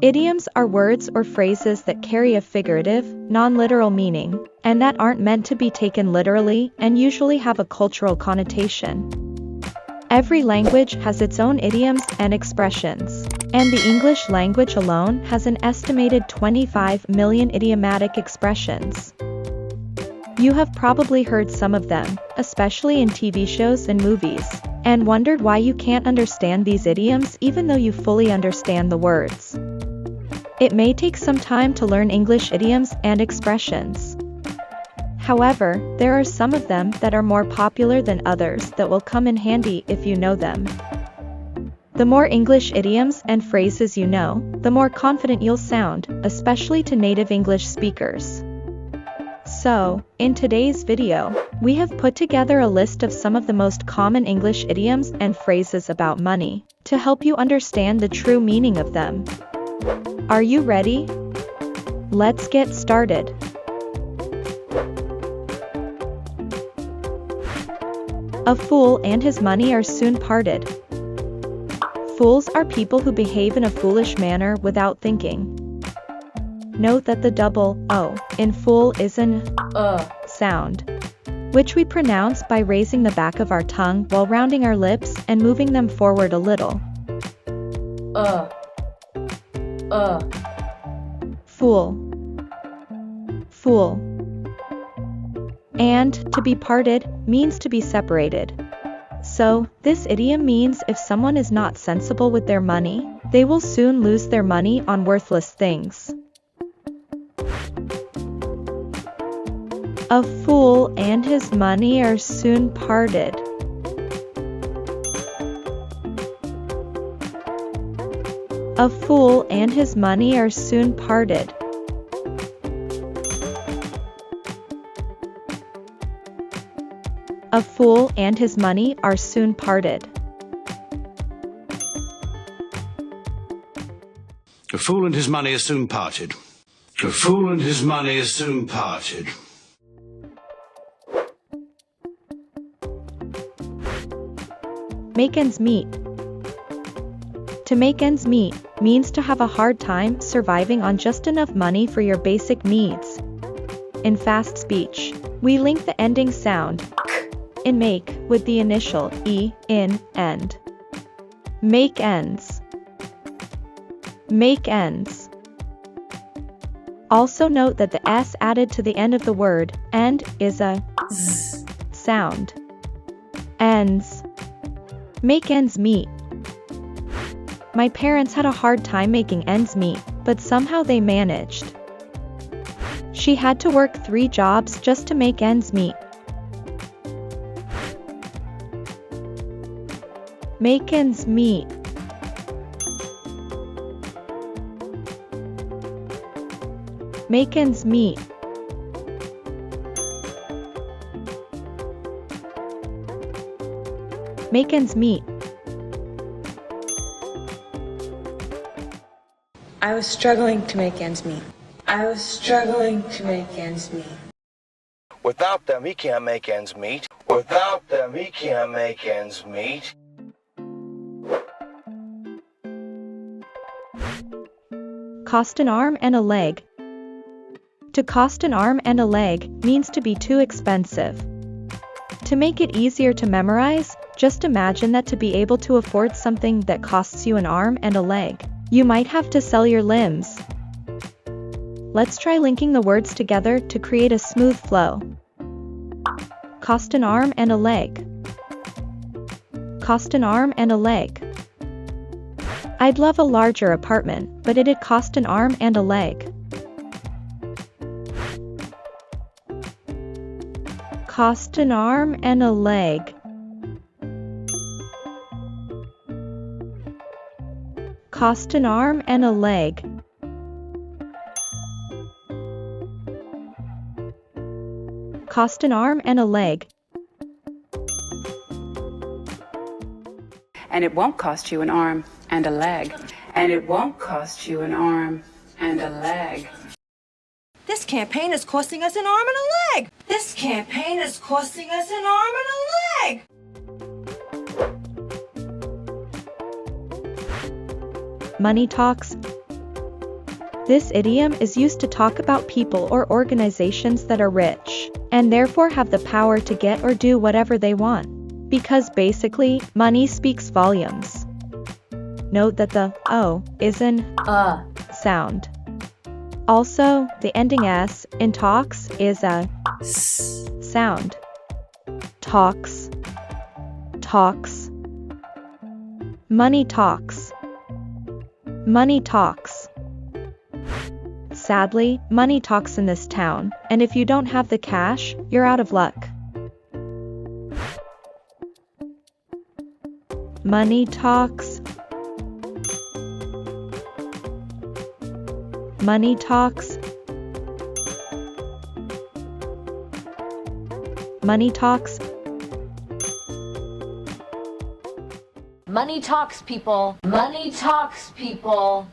Idioms are words or phrases that carry a figurative, non-literal meaning, and that aren't meant to be taken literally and usually have a cultural connotation. Every language has its own idioms and expressions, and the English language alone has an estimated 25 million idiomatic expressions. You have probably heard some of them, especially in TV shows and movies, and wondered why you can't understand these idioms even though you fully understand the words. It may take some time to learn English idioms and expressions. However, there are some of them that are more popular than others that will come in handy if you know them. The more English idioms and phrases you know, the more confident you'll sound, especially to native English speakers. So, in today's video, we have put together a list of some of the most common English idioms and phrases about money, to help you understand the true meaning of them. Are you ready? Let's get started. A fool and his money are soon parted. Fools are people who behave in a foolish manner without thinking. Note that the double O in fool is an sound, which we pronounce by raising the back of our tongue while rounding our lips and moving them forward a little. Fool. Fool. And, to be parted, means to be separated. So, this idiom means if someone is not sensible with their money, they will soon lose their money on worthless things. A fool and his money are soon parted. A fool and his money are soon parted. A fool and his money are soon parted. A fool and his money are soon parted. A fool and his money are soon parted. Make ends meet. To make ends meet means to have a hard time surviving on just enough money for your basic needs. In fast speech, we link the ending sound in make with the initial e in end. Make ends. Make ends. Also note that the s added to the end of the word end is a z sound. Ends. Make ends meet. My parents had a hard time making ends meet, but somehow they managed. She had to work 3 jobs just to make ends meet. Make ends meet. Make ends meet. Make ends meet. I was struggling to make ends meet. I was struggling to make ends meet. Without them, he can't make ends meet. Without them, he can't make ends meet. Cost an arm and a leg. To cost an arm and a leg means to be too expensive. To make it easier to memorize, just imagine that to be able to afford something that costs you an arm and a leg, you might have to sell your limbs. Let's try linking the words together to create a smooth flow. Cost an arm and a leg. Cost an arm and a leg. I'd love a larger apartment, but it'd cost an arm and a leg. Cost an arm and a leg. Cost an arm and a leg. Cost an arm and a leg. And it won't cost you an arm and a leg. And it won't cost you an arm and a leg. This campaign is costing us an arm and a leg. This campaign is costing us an arm and a leg. Money talks. This idiom is used to talk about people or organizations that are rich, and therefore have the power to get or do whatever they want. Because basically, money speaks volumes. Note that the O is an sound. Also, the ending S in talks is a sound. Talks. Talks. Money talks. Money talks. Sadly, money talks in this town, and if you don't have the cash, you're out of luck. Money talks. Money talks. Money talks. Money talks, people. Money talks, people.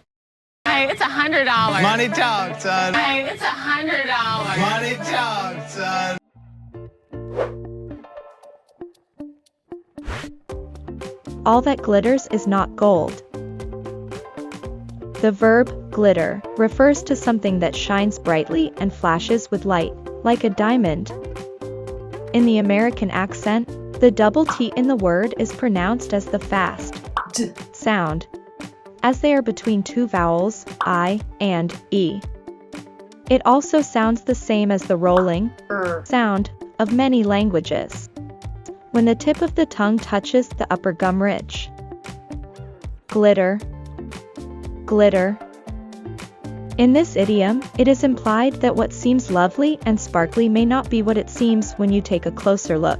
Hey, it's $100. Money talks, son. Hey, it's $100. Money talks, son. All that glitters is not gold. The verb glitter refers to something that shines brightly and flashes with light, like a diamond. In the American accent, the double T in the word is pronounced as the fast D sound, as they are between two vowels, I and E. It also sounds the same as the rolling sound of many languages, when the tip of the tongue touches the upper gum ridge. Glitter. Glitter. In this idiom, it is implied that what seems lovely and sparkly may not be what it seems when you take a closer look.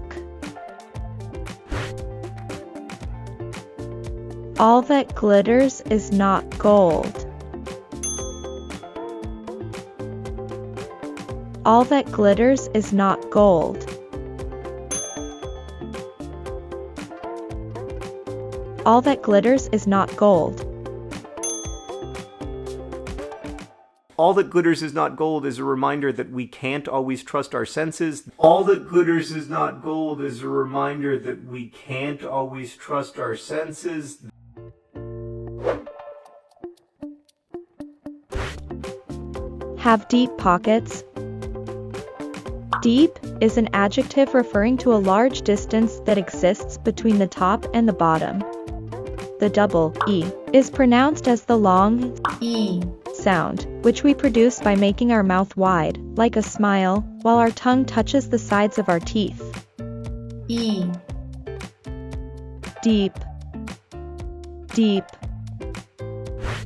All that glitters is not gold. All that glitters is not gold. All that glitters is not gold. All that glitters is not gold is a reminder that we can't always trust our senses. All that glitters is not gold is a reminder that we can't always trust our senses. Have deep pockets. Deep is an adjective referring to a large distance that exists between the top and the bottom. The double E is pronounced as the long E sound, which we produce by making our mouth wide, like a smile, while our tongue touches the sides of our teeth. E. Deep. Deep.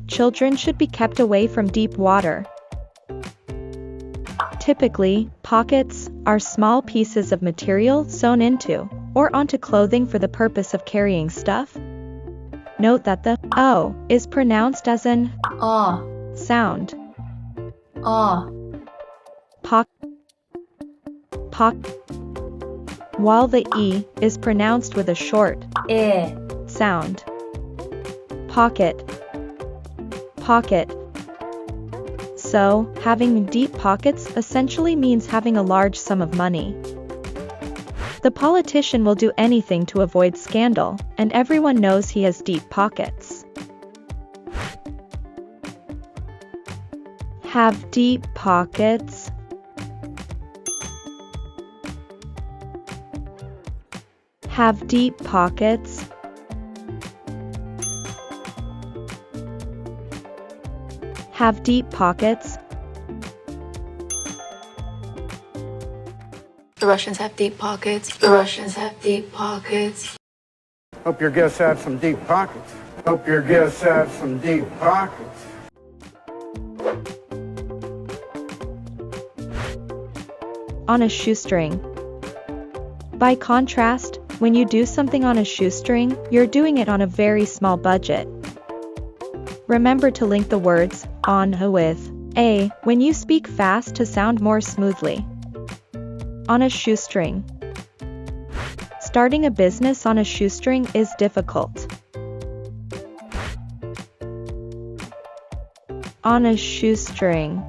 Children should be kept away from deep water. Typically, pockets are small pieces of material sewn into or onto clothing for the purpose of carrying stuff. Note that the O is pronounced as an sound. Pock. While the E is pronounced with a short sound. Pocket. Pocket. So, having deep pockets essentially means having a large sum of money. The politician will do anything to avoid scandal, and everyone knows he has deep pockets. Have deep pockets. Have deep pockets. Have deep pockets. The Russians have deep pockets. The Russians have deep pockets. Hope your guests have some deep pockets. Hope your guests have some deep pockets. On a shoestring. By contrast, when you do something on a shoestring, you're doing it on a very small budget. Remember to link the words on with a when you speak fast to sound more smoothly. On a shoestring. Starting a business on a shoestring is difficult. On a shoestring.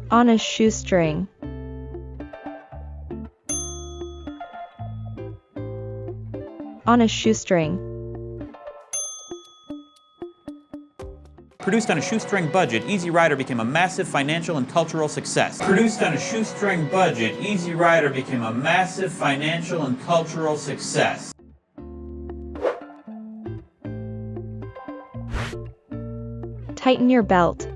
On a shoestring. On a shoestring. Produced on a shoestring budget, Easy Rider became a massive financial and cultural success. Produced on a shoestring budget, Easy Rider became a massive financial and cultural success. Tighten your belt.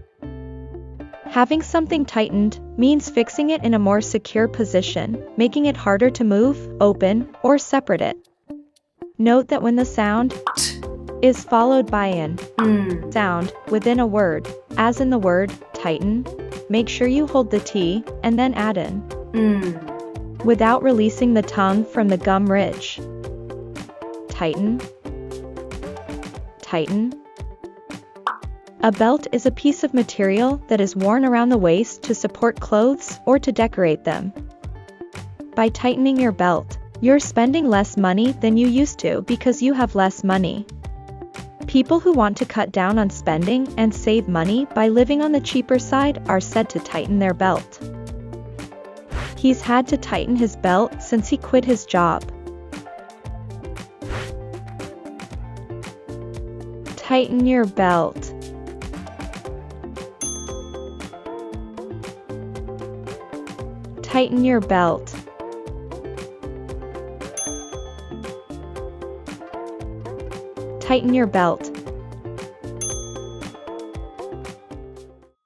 Having something tightened means fixing it in a more secure position, making it harder to move, open, or separate it. Note that when the sound t is followed by an sound within a word, as in the word tighten, make sure you hold the T and then add an without releasing the tongue from the gum ridge. Tighten. Tighten. A belt is a piece of material that is worn around the waist to support clothes or to decorate them. By tightening your belt, you're spending less money than you used to because you have less money. People who want to cut down on spending and save money by living on the cheaper side are said to tighten their belt. He's had to tighten his belt since he quit his job. Tighten your belt. Tighten your belt. Tighten your belt.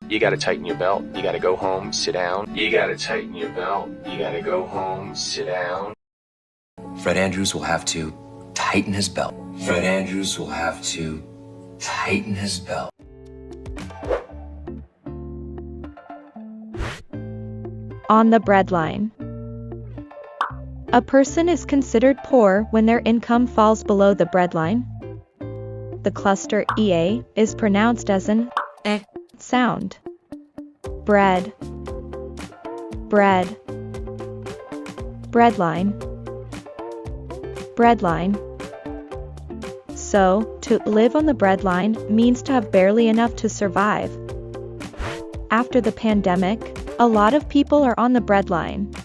You gotta tighten your belt. You gotta go home, sit down. You gotta tighten your belt. You gotta go home, sit down. Fred Andrews will have to tighten his belt. Fred Andrews will have to tighten his belt. On the breadline. A person is considered poor when their income falls below the breadline. The cluster EA is pronounced as an E sound. Bread. Bread. Breadline. Breadline. So, to live on the breadline means to have barely enough to survive. After the pandemic, a lot of people are on the breadline.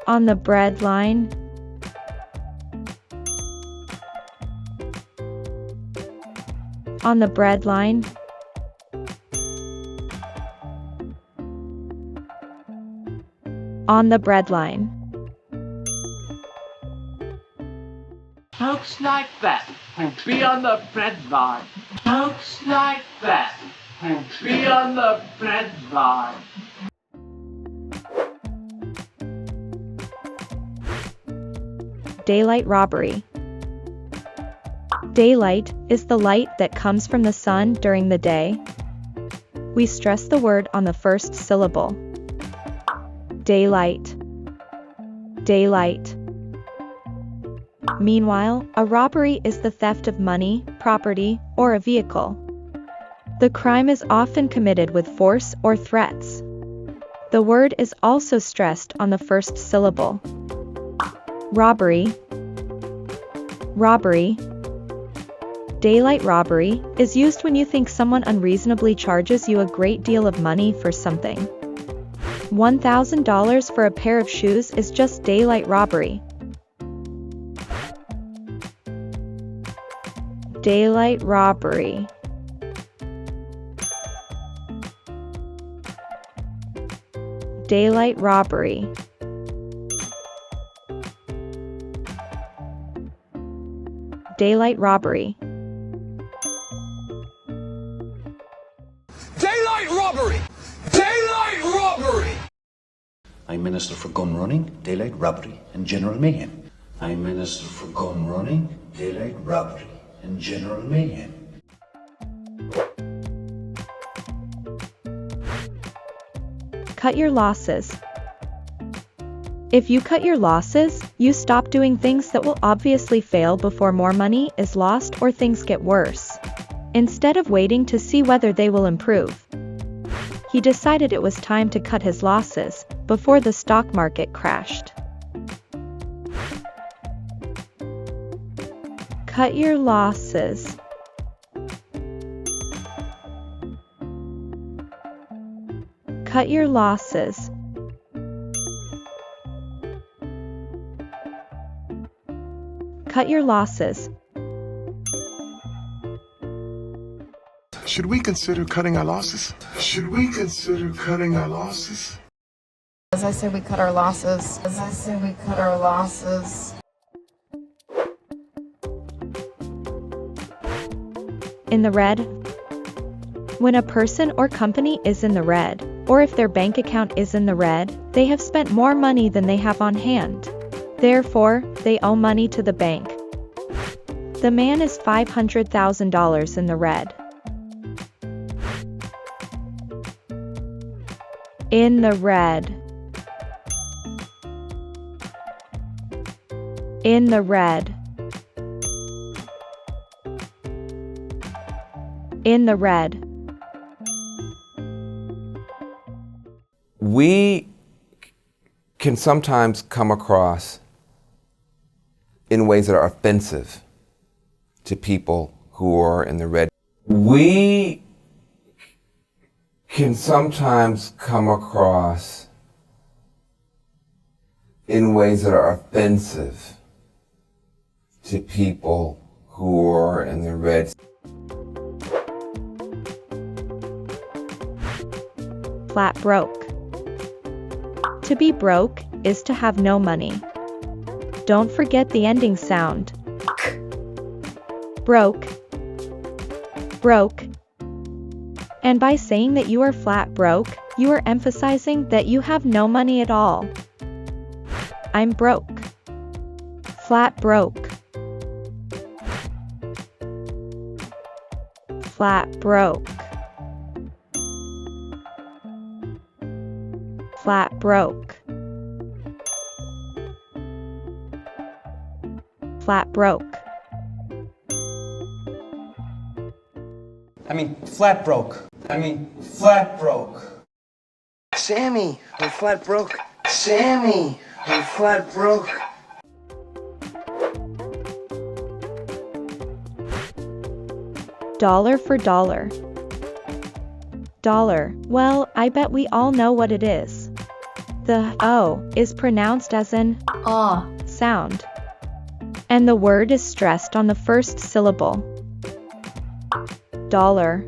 On the breadline. On the breadline. On the breadline. Folks like that will be on the breadline. Folks like that will be on the breadline. Daylight robbery. Daylight is the light that comes from the sun during the day. We stress the word on the first syllable. Daylight. Daylight. Meanwhile, a robbery is the theft of money, property, or a vehicle. The crime is often committed with force or threats. The word is also stressed on the first syllable. Robbery. Robbery. Daylight robbery is used when you think someone unreasonably charges you a great deal of money for something. $1,000 for a pair of shoes is just daylight robbery. Daylight robbery. Daylight robbery. Daylight robbery. Daylight robbery! Daylight robbery! I'm Minister for Gun Running, Daylight Robbery, and General Mayhem. I'm Minister for Gun Running, Daylight Robbery, and General Mayhem. Cut your losses. If you cut your losses, you stop doing things that will obviously fail before more money is lost or things get worse. Instead of waiting to see whether they will improve, he decided it was time to cut his losses before the stock market crashed. Cut your losses. Cut your losses. Cut your losses. Should we consider cutting our losses? Should we consider cutting our losses? As I say, we cut our losses. As I say, we cut our losses. In the red. When a person or company is in the red, or if their bank account is in the red, they have spent more money than they have on hand. Therefore, they owe money to the bank. The man is $500,000 in the red. In the red. In the red. In the red. We can sometimes come across in ways that are offensive to people who are in the red. We can sometimes come across in ways that are offensive to people who are in the red. Flat broke. To be broke is to have no money. Don't forget the ending sound. Broke. Broke. And by saying that you are flat broke, you are emphasizing that you have no money at all. I'm broke. Flat broke. Flat broke. Flat broke. Flat broke. Flat broke. Flat broke. Sammy, we're flat broke. Sammy, we're flat broke. Dollar for dollar. Dollar, well, I bet we all know what it is. The O is pronounced as an sound. And the word is stressed on the first syllable. Dollar.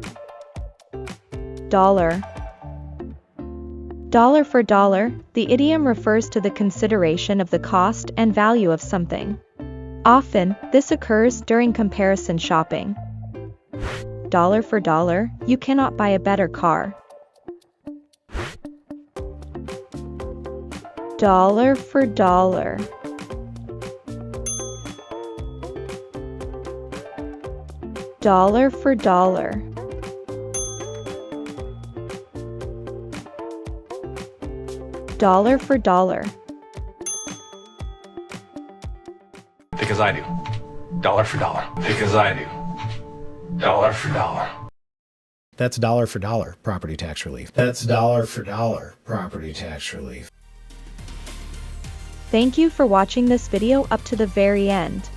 Dollar. Dollar for dollar, the idiom refers to the consideration of the cost and value of something. Often, this occurs during comparison shopping. Dollar for dollar, you cannot buy a better car. Dollar for dollar. Dollar for dollar. Dollar for dollar. Because I do. Dollar for dollar. Because I do. Dollar for dollar. That's dollar for dollar property tax relief. That's dollar for dollar property tax relief. Thank you for watching this video up to the very end.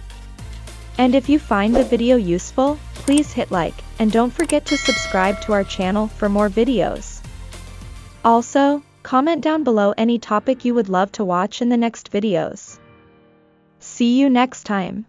And if you find the video useful, please hit like, and don't forget to subscribe to our channel for more videos. Also, comment down below any topic you would love to watch in the next videos. See you next time.